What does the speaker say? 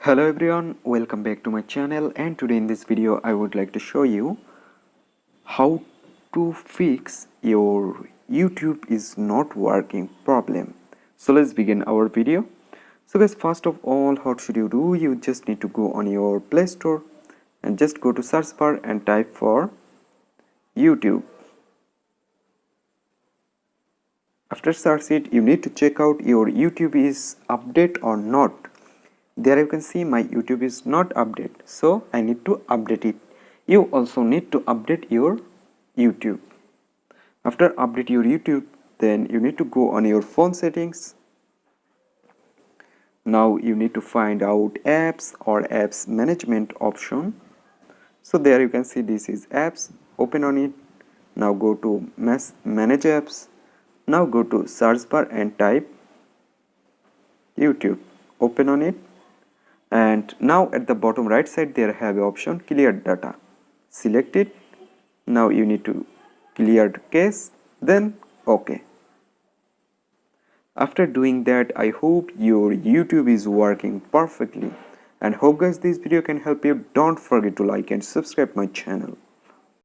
Hello everyone, welcome back to my channel, and today in this video I would like to show you how to fix your YouTube is not working problem. So let's begin our video. So guys, first of all, what should you do? You just need to go on your Play Store and just go to search bar and type for YouTube. After search it, you need to check out your YouTube is update or not. There you can see my YouTube is not update, so I need to update it. You also need to update your YouTube. After update your YouTube, then you need to go on your phone settings. Now you need to find out apps or apps management option. So there you can see this is apps. Open on it. Now go to manage apps. Now go to search bar and type YouTube. Open on it. And now at the bottom right side there have a option clear data. Select it. Now you need to clear the cache, then OK. After doing that, I hope your YouTube is working perfectly, and hope guys this video can help you. Don't forget to like and subscribe my channel.